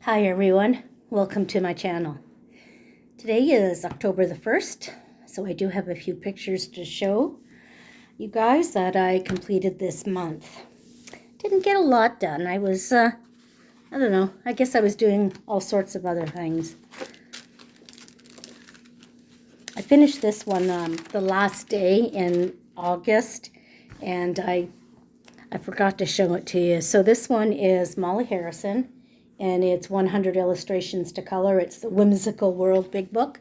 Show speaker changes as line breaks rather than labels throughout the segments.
Hi everyone, welcome to my channel. Today is October the 1st, so I do have a few pictures to show you guys that I completed this month. Didn't get a lot done. I was, I don't know, I guess I was doing all sorts of other things. I finished this one the last day in August, and I forgot to show it to you. So this one is Molly Harrison, and it's 100 illustrations to color. It's the Whimsical World big book.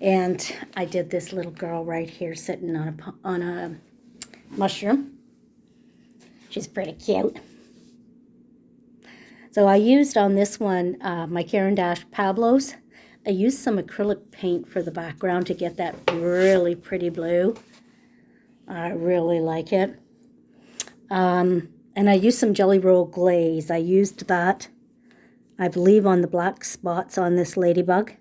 And I did this little girl right here sitting on a mushroom. She's pretty cute. So I used on this one my Caran d'Ache Pablos. I used some acrylic paint for the background to get that really pretty blue. I really like it. And I used some Jelly Roll glaze. I used that, I believe, on the black spots on this ladybug.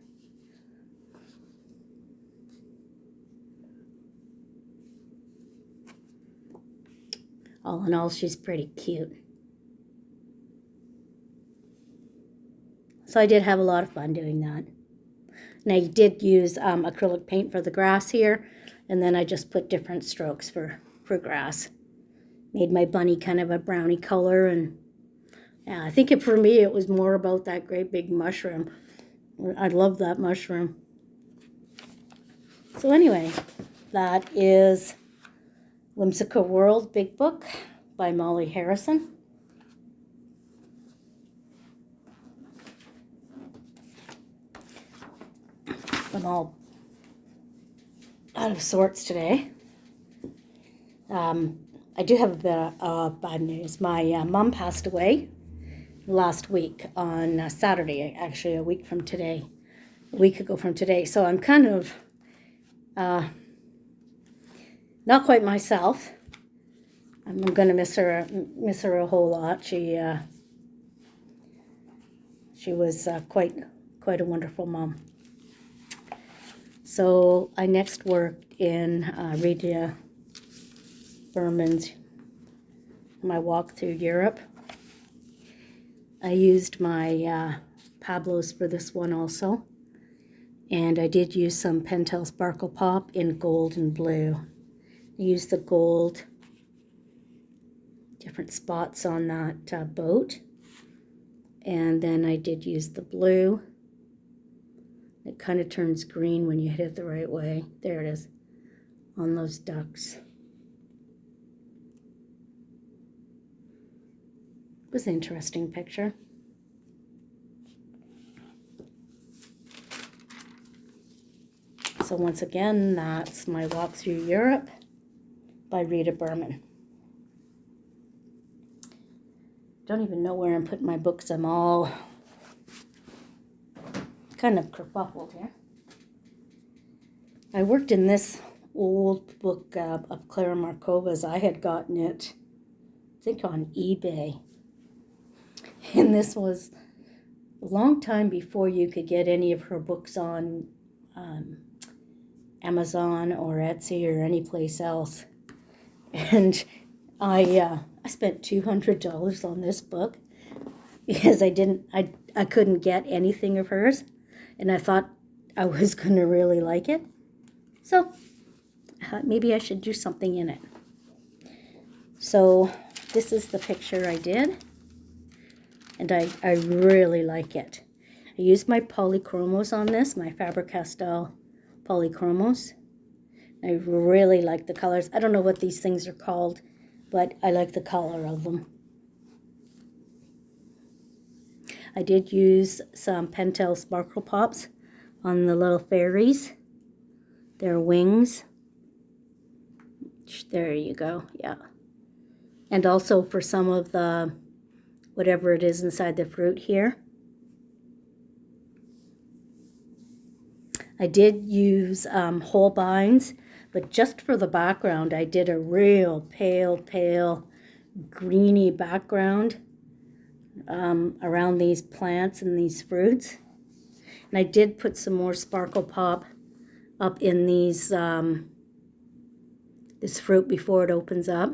All in all, she's pretty cute. So I did have a lot of fun doing that. And I did use acrylic paint for the grass here, and then I just put different strokes for grass. Made my bunny kind of a brownie color, and yeah, I think for me it was more about that great big mushroom. I love that mushroom. So anyway, that is Whimsical World big book by Molly Harrison. I'm all out of sorts today. I do have a bit of bad news. My mom passed away last week on Saturday, actually a week ago from today. So I'm kind of not quite myself. I'm going to miss her a whole lot. She was quite a wonderful mom. So I next worked in Rita Berman's my walk through Europe. I used my Pablos for this one also, and I did use some Pentel Sparkle Pop in gold and blue. I used the gold, different spots on that boat, and then I did use the blue. It kind of turns green when you hit it the right way. There it is, on those ducks. It was an interesting picture. So once again, that's my walk through Europe by Rita Berman. Don't even know where I'm putting my books. I'm all kind of kerfuffled here. I worked in this old book of Clara Markova's. I had gotten it, I think, on eBay. And this was a long time before you could get any of her books on Amazon or Etsy or any place else. And I spent $200 on this book because I couldn't get anything of hers, and I thought I was going to really like it. So maybe I should do something in it. So this is the picture I did, and I really like it. I used my polychromos on this, my Faber-Castell polychromos. I really like the colors. I don't know what these things are called, but I like the color of them. I did use some Pentel Sparkle Pops on the little fairies, their wings. There you go, yeah. And also for some of the, whatever it is inside the fruit here. I did use Holbein's, but just for the background, I did a real pale, greeny background around these plants and these fruits. And I did put some more Sparkle Pop up in these, this fruit before it opens up.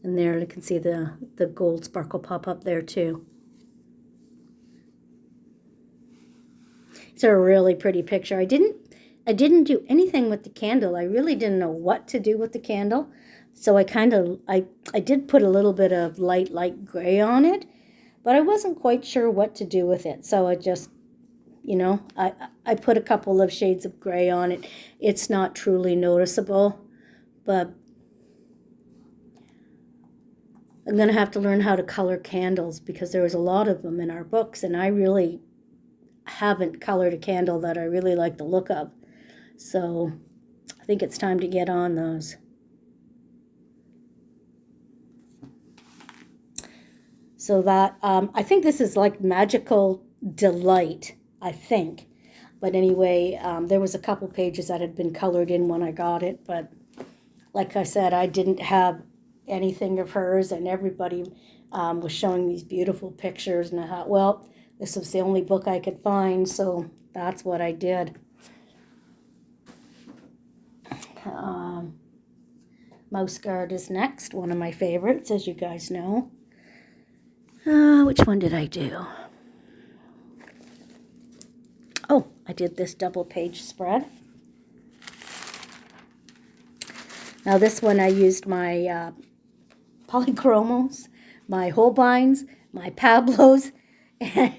And there you can see the gold Sparkle Pop up there too. It's a really pretty picture. I didn't do anything with the candle. I really didn't know what to do with the candle. So I did put a little bit of light gray on it, but I wasn't quite sure what to do with it. So I just, I put a couple of shades of gray on it. It's not truly noticeable, but I'm going to have to learn how to color candles because there was a lot of them in our books, and I really haven't colored a candle that I really like the look of. So I think it's time to get on those. So that, I think this is like Magical Delight, I think. But anyway, there was a couple pages that had been colored in when I got it. But like I said, I didn't have anything of hers, and everybody was showing these beautiful pictures. And I thought, well, this was the only book I could find, so that's what I did. Mouse Guard is next, one of my favorites, as you guys know. Which one did I do? Oh, I did this double page spread. Now this one I used my polychromos, my Holbeins, my Pablos, and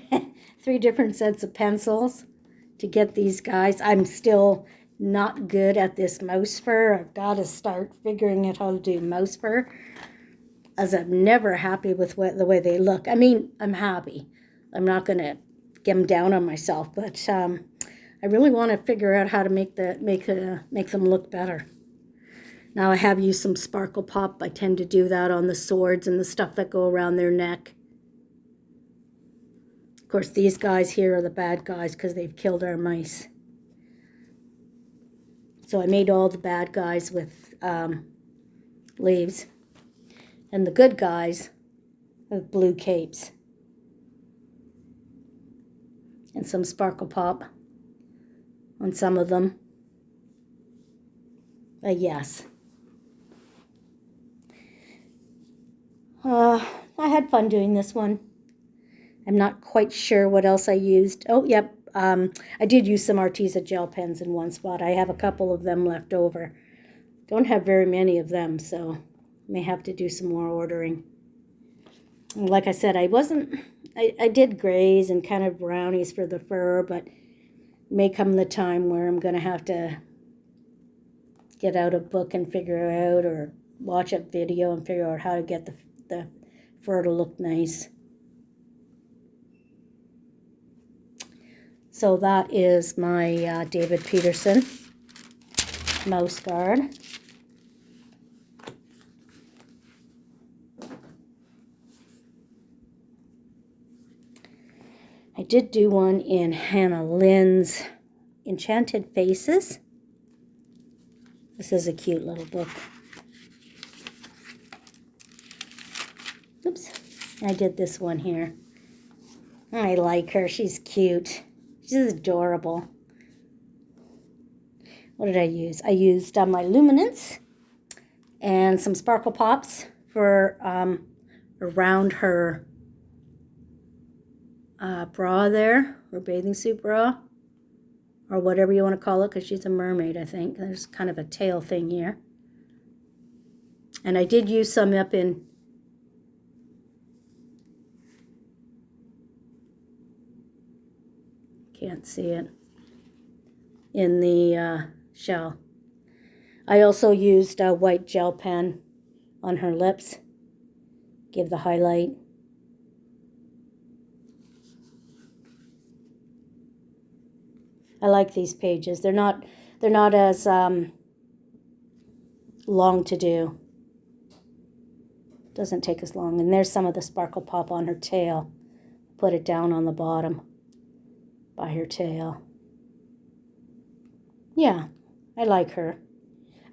3 different sets of pencils to get these guys. I'm still not good at this mouse fur. I've got to start figuring out how to do mouse fur, as I'm never happy with the way they look. I mean, I'm happy. I'm not going to get them down on myself, but I really want to figure out how to make them look better. Now I have used some Sparkle Pop. I tend to do that on the swords and the stuff that go around their neck. Of course, these guys here are the bad guys because they've killed our mice. So I made all the bad guys with leaves. And the good guys have blue capes. And some Sparkle Pop on some of them. Yes. I had fun doing this one. I'm not quite sure what else I used. Oh, yep. I did use some Arteza gel pens in one spot. I have a couple of them left over. Don't have very many of them, so may have to do some more ordering. Like I said, I did grays and kind of brownies for the fur, but may come the time where I'm going to have to get out a book and figure out, or watch a video and figure out how to get the fur to look nice. So that is my David Peterson Mouse Guard. I did do one in Hannah Lynn's Enchanted Faces. This is a cute little book. Oops, I did this one here. I like her, she's cute. She's adorable. What did I use? I used my Luminance and some Sparkle Pops for around her bra there, or bathing suit bra, or whatever you want to call it, because she's a mermaid, I think. There's kind of a tail thing here. And I did use some up in can't see it in the shell. I also used a white gel pen on her lips, give the highlight. I like these pages. They're not as long to do. Doesn't take as long. And there's some of the Sparkle Pop on her tail. Put it down on the bottom by her tail. Yeah, I like her.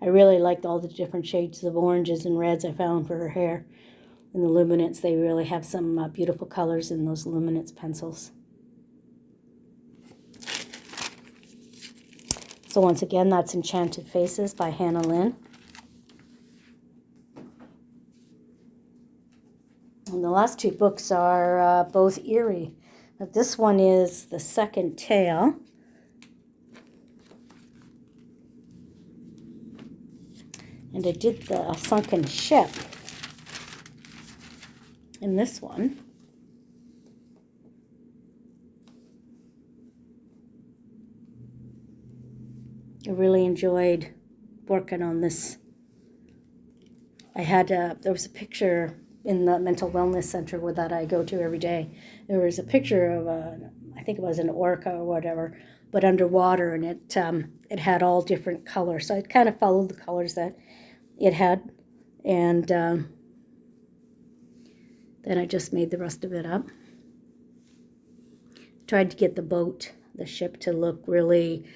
I really liked all the different shades of oranges and reds I found for her hair. And the Luminance, they really have some beautiful colors in those Luminance pencils. So once again, that's Enchanted Faces by Hannah Lynn. And the last 2 books are both eerie. But this one is The Second Tale And I did the sunken ship in this one. I really enjoyed working on this. I had there was a picture in the mental wellness center that I go to every day. There was a picture of I think it was an orca or whatever, but underwater, and it had all different colors. So I kind of followed the colors that it had, and then I just made the rest of it up. Tried to get the ship to look really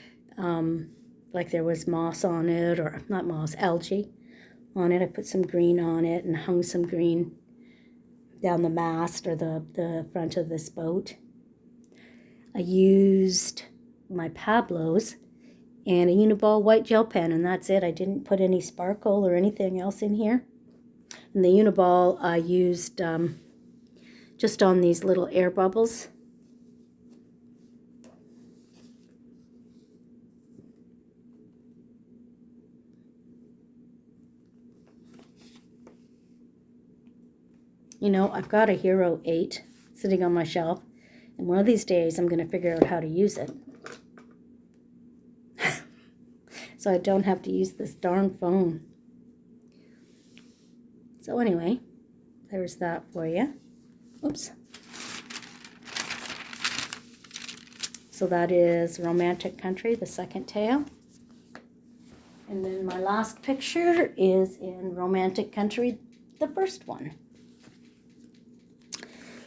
like there was moss on it, or not moss, algae on it. I put some green on it and hung some green down the mast or the front of this boat. I used my Pablos and a Uniball white gel pen, and that's it. I didn't put any sparkle or anything else in here. And the Uniball I used just on these little air bubbles. You know, I've got a Hero 8 sitting on my shelf, and one of these days I'm going to figure out how to use it. So I don't have to use this darn phone. So anyway, there's that for you. Oops. So that is Romantic Country, the second tale. And then my last picture is in Romantic Country, the first one.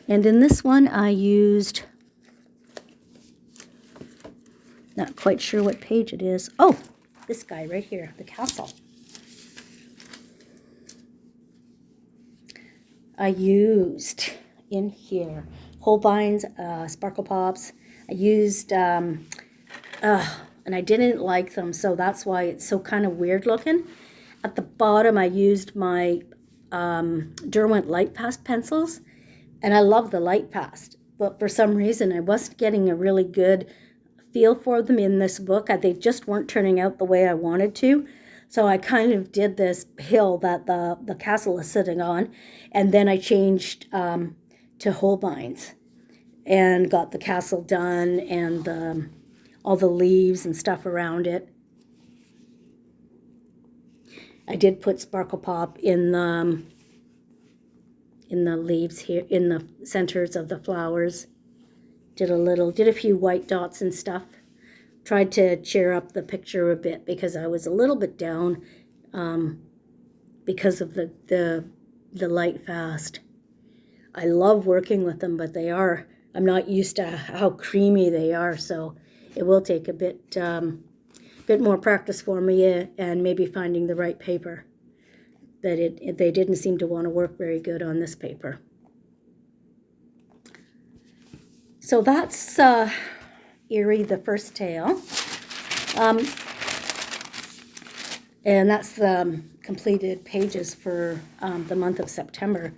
And in this one I used, not quite sure what page it is. Oh, this guy right here, the castle. I used in here Holbein's Sparkle Pops. I used, and I didn't like them, so that's why it's so kind of weird looking. At the bottom I used my Derwent Light Fast pencils, and I love the Light Fast, but for some reason I wasn't getting a really good feel for them in this book. They just weren't turning out the way I wanted to. So I kind of did this hill that the castle is sitting on, and then I changed to Holbein's and got the castle done and all the leaves and stuff around it. I did put Sparkle Pop in the leaves here, in the centers of the flowers. Did a few white dots and stuff. Tried to cheer up the picture a bit because I was a little bit down because of the Light Fast. I love working with them, but I'm not used to how creamy they are, so it will take a bit more practice for me and maybe finding the right paper. They didn't seem to want to work very good on this paper. So that's Eerie, the first tale. And that's the completed pages for the month of September.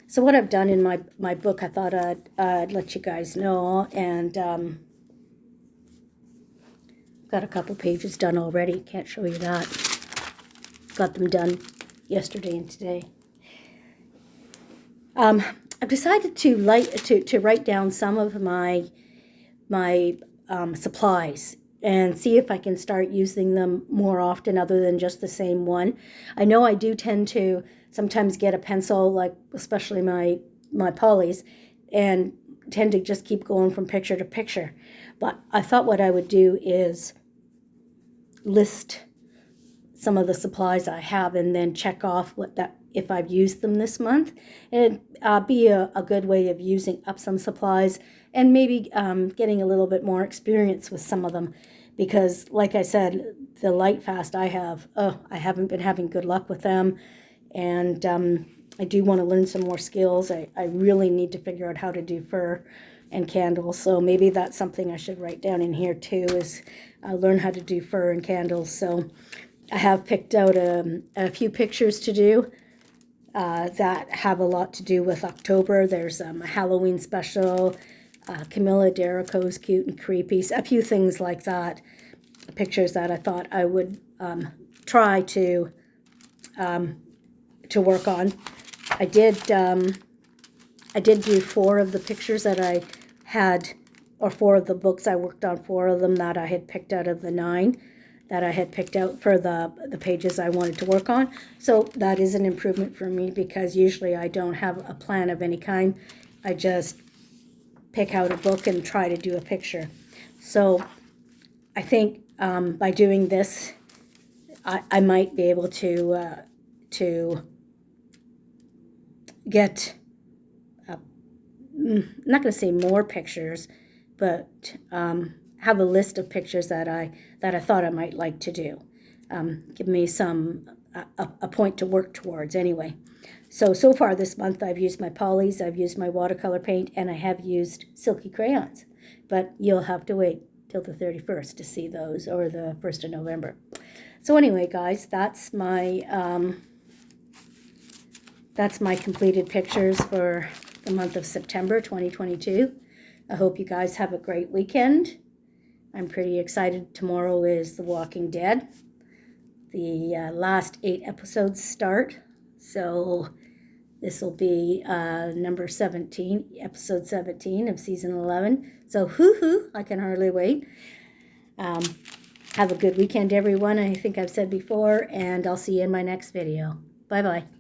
So what I've done in my book, I thought I'd let you guys know, and got a couple pages done already. Can't show you that. Got them done yesterday and today. I've decided to write down some of my supplies and see if I can start using them more often other than just the same one. I know I do tend to sometimes get a pencil, like especially my polys, and tend to just keep going from picture to picture. But I thought what I would do is list some of the supplies I have and then check off if I've used them this month. And it'd be a good way of using up some supplies and maybe getting a little bit more experience with some of them. Because like I said, the Light Fast I haven't been having good luck with them. And I do want to learn some more skills. I really need to figure out how to do fur and candles. So maybe that's something I should write down in here too, is learn how to do fur and candles. So I have picked out a few pictures to do that have a lot to do with October. There's a Halloween special, Camilla Derico's Cute and Creepy, a few things like that, pictures that I thought I would try to to work on. I did do 4 of the pictures that I had, or 4 of the books. I worked on 4 of them that I had picked out of the 9 that I had picked out for the pages I wanted to work on. So that is an improvement for me, because usually I don't have a plan of any kind. I just pick out a book and try to do a picture. So I think by doing this, I might be able to get, I'm not going to say more pictures, but have a list of pictures that I thought I might like to do. Give me a point to work towards anyway. So far this month I've used my polys, I've used my watercolor paint, and I have used silky crayons. But you'll have to wait till the 31st to see those, or the 1st of November. So anyway, guys, that's my completed pictures for the month of September 2022. I hope you guys have a great weekend. I'm pretty excited. Tomorrow is The Walking Dead. The last 8 episodes start. So this will be number 17, episode 17 of season 11. So hoo-hoo, I can hardly wait. Have a good weekend, everyone. I think I've said before, and I'll see you in my next video. Bye-bye.